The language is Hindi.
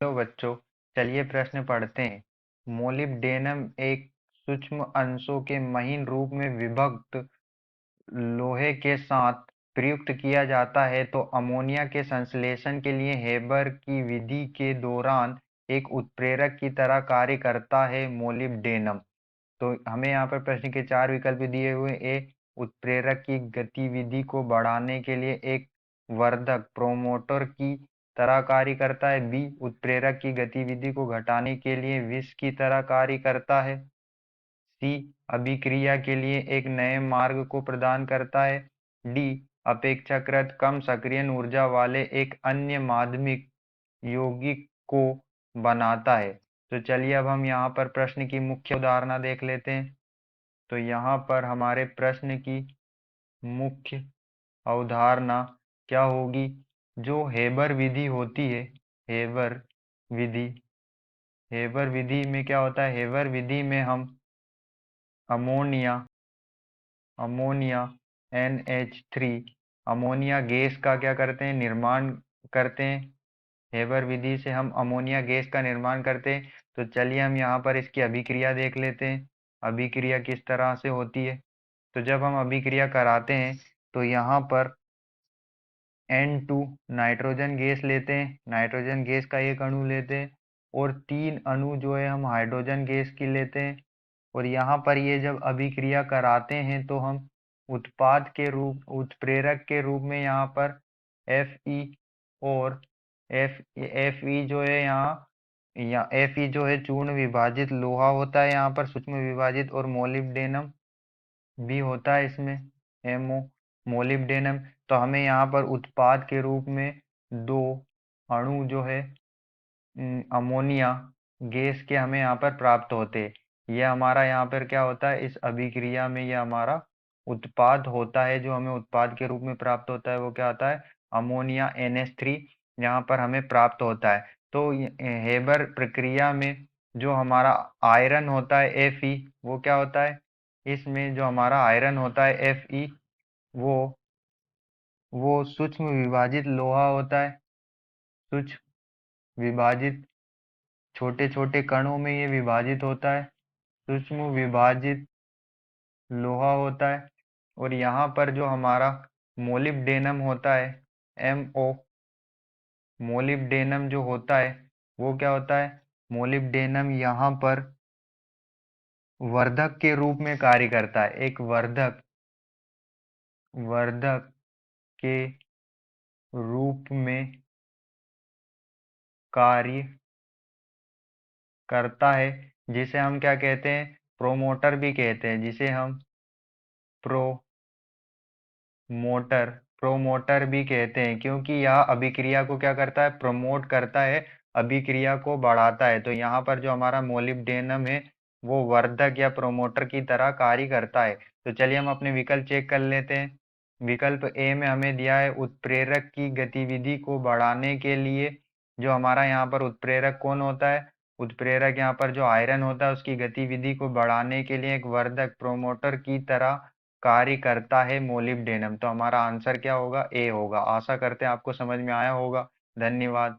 तो बच्चों, चलिए प्रश्न पढ़ते हैं। मोलिब्डेनम एक सूक्ष्म अंशों के महीन रूप में विभक्त लोहे के साथ प्रयुक्त किया जाता है, तो अमोनिया के संश्लेषण के लिए हेबर की विधि के दौरान एक उत्प्रेरक की तरह कार्य करता है मोलिब्डेनम। तो हमें यहाँ पर प्रश्न के चार विकल्प दिए हुए। ए, उत्प्रेरक की गतिविधि को बढ़ाने के लिए एक वर्धक प्रोमोटर की तरह कार्य करता है। बी, उत्प्रेरक की गतिविधि को घटाने के लिए विष की तरह कार्य करता है। सी, अभिक्रिया के लिए एक नए मार्ग को प्रदान करता है। डी, अपेक्षाकृत कम सक्रियण ऊर्जा वाले एक अन्य माध्यमिक यौगिक को बनाता है। तो चलिए अब हम यहाँ पर प्रश्न की मुख्य अवधारणा देख लेते हैं। तो यहाँ पर हमारे प्रश्न की मुख्य अवधारणा क्या होगी? जो हेबर विधि होती है, हेबर विधि, हेबर विधि में क्या होता है? हेबर विधि में हम ammonia ammonia NH3 ammonia gas का क्या करते हैं? निर्माण करते हैं। हेबर विधि से हम अमोनिया गैस का निर्माण करते हैं। तो चलिए हम यहाँ पर इसकी अभिक्रिया देख लेते हैं। अभिक्रिया किस तरह से होती है? तो जब हम अभिक्रिया कराते हैं तो यहाँ पर N2 नाइट्रोजन गैस लेते हैं, नाइट्रोजन गैस का एक अणु लेते हैं, और 3 अणु जो है हम हाइड्रोजन गैस की लेते हैं। और यहाँ पर ये जब अभिक्रिया कराते हैं तो हम उत्प्रेरक के रूप में यहाँ पर Fe और Fe जो है यहाँ Fe जो है चूर्ण विभाजित लोहा होता है, यहाँ पर सूक्ष्म विभाजित, और मोलिब्डेनम भी होता है इसमें, MO, मोलिब्डेनम। तो हमें यहाँ पर उत्पाद के रूप में दो अणु जो है अमोनिया गैस के हमें यहाँ पर प्राप्त होते हैं। यह हमारा यहाँ पर क्या होता है? इस अभिक्रिया में यह हमारा उत्पाद होता है। जो हमें उत्पाद के रूप में प्राप्त होता है वो क्या होता है? अमोनिया NH3 यहाँ पर हमें प्राप्त होता है। तो हेबर प्रक्रिया में जो हमारा आयरन होता है Fe, वो क्या होता है? इसमें जो हमारा आयरन होता है Fe, वो वो सूक्ष्म विभाजित लोहा होता है। सूक्ष्म विभाजित, छोटे छोटे कणों में ये विभाजित होता है, सूक्ष्म विभाजित लोहा होता है। और यहाँ पर जो हमारा मोलिब्डेनम होता है, MO, मोलिब्डेनम जो होता है वो क्या होता है? मोलिब्डेनम यहाँ पर वर्धक के रूप में कार्य करता है। एक वर्धक वर्धक के रूप में कार्य करता है, जिसे हम क्या कहते हैं? प्रोमोटर भी कहते हैं, जिसे हम प्रोमोटर प्रोमोटर भी कहते हैं, क्योंकि यह अभिक्रिया को क्या करता है? प्रमोट करता है, अभिक्रिया को बढ़ाता है। तो यहाँ पर जो हमारा मोलिब्डेनम है वो वर्धक या प्रोमोटर की तरह कार्य करता है। तो चलिए हम अपने विकल्प चेक कर लेते हैं। विकल्प ए में हमें दिया है उत्प्रेरक की गतिविधि को बढ़ाने के लिए। जो हमारा यहाँ पर उत्प्रेरक कौन होता है? उत्प्रेरक यहाँ पर जो आयरन होता है उसकी गतिविधि को बढ़ाने के लिए एक वर्धक प्रोमोटर की तरह कार्य करता है मोलिब्डेनम। तो हमारा आंसर क्या होगा? ए होगा। आशा करते हैं आपको समझ में आया होगा। धन्यवाद।